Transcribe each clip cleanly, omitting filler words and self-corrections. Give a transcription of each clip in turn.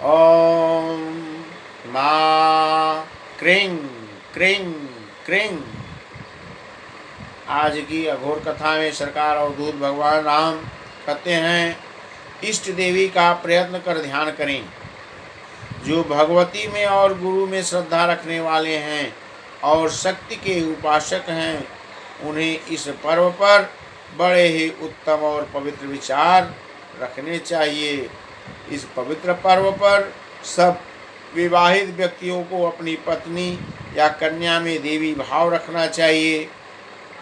ओम माँ क्रीं क्रीं क्रीं। आज की अघोर कथा में सरकार अवधूत भगवान राम कहते हैं, इष्ट देवी का प्रयत्न कर ध्यान करें। जो भगवती में और गुरु में श्रद्धा रखने वाले हैं और शक्ति के उपासक हैं, उन्हें इस पर्व पर बड़े ही उत्तम और पवित्र विचार रखने चाहिए। इस पवित्र पर्व पर सब विवाहित व्यक्तियों को अपनी पत्नी या कन्या में देवी भाव रखना चाहिए।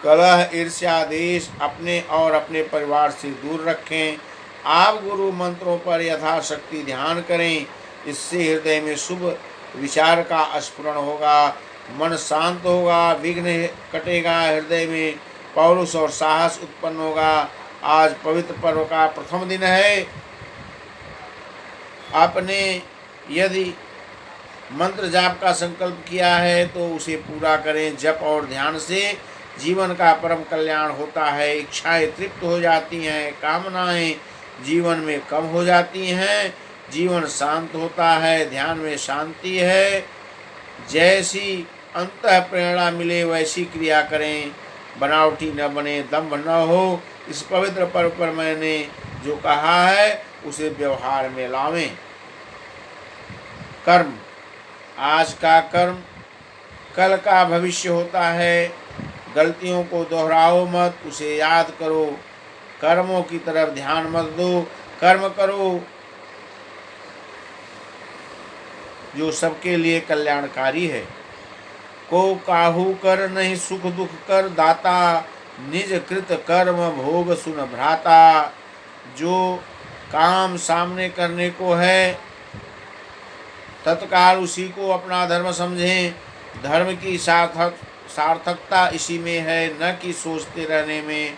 कलह, ईर्ष्या, द्वेष अपने और अपने परिवार से दूर रखें। आप गुरु मंत्रों पर यथाशक्ति ध्यान करें। इससे हृदय में शुभ विचार का स्फुरण होगा, मन शांत होगा, विघ्न कटेगा, हृदय में पौरुष और साहस उत्पन्न होगा। आज पवित्र पर्व का प्रथम दिन है। आपने यदि मंत्र जाप का संकल्प किया है तो उसे पूरा करें। जप और ध्यान से जीवन का परम कल्याण होता है। इच्छाएं तृप्त हो जाती हैं, कामनाएं जीवन में कम हो जाती हैं, जीवन शांत होता है, ध्यान में शांति है। जैसी अंतः प्रेरणा मिले वैसी क्रिया करें, बनावटी न बने, दम्भ न हो। इस पवित्र पर्व पर मैंने जो कहा है उसे व्यवहार में लावें। कर्म, आज का कर्म कल का भविष्य होता है। गलतियों को दोहराओ मत, उसे याद करो। कर्मों की तरफ ध्यान मत दो, कर्म करो जो सबके लिए कल्याणकारी है। को काहू कर नहीं सुख दुख कर दाता, निज कृत कर्म भोग सुन भ्राता। जो काम सामने करने को है तत्काल उसी को अपना धर्म समझें। धर्म की सार्थकता इसी में है, न कि सोचते रहने में।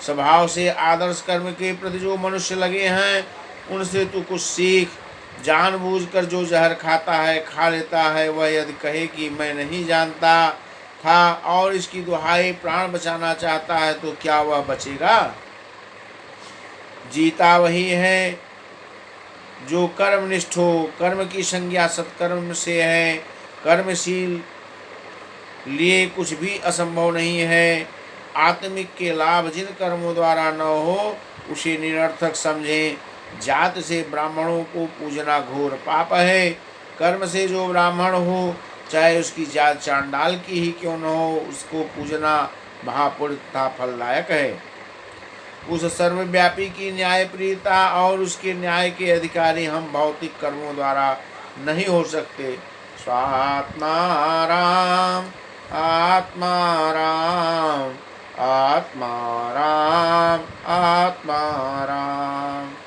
स्वभाव से आदर्श कर्म के प्रति जो मनुष्य लगे हैं उनसे तू कुछ सीख। जानबूझकर जो जहर खाता है, खा लेता है, वह यदि कहे कि मैं नहीं जानता था और इसकी दुहाई प्राण बचाना चाहता है तो क्या वह बचेगा? जीता वही है जो कर्मनिष्ठ हो। कर्म की संज्ञा सत्कर्म से है। कर्मशील लिए कुछ भी असंभव नहीं है। आत्मिक के लाभ जिन कर्मों द्वारा न हो उसे निरर्थक समझें। जात से ब्राह्मणों को पूजना घोर पाप है। कर्म से जो ब्राह्मण हो, चाहे उसकी जात चांडाल की ही क्यों न हो, उसको पूजना महापुण्य तथा फलदायक है। उस सर्वव्यापी की न्यायप्रियता और उसके न्याय के अधिकारी हम भौतिक कर्मों द्वारा नहीं हो सकते। स्वात्मा राम आत्मा राम आत्मा राम आत्मा राम।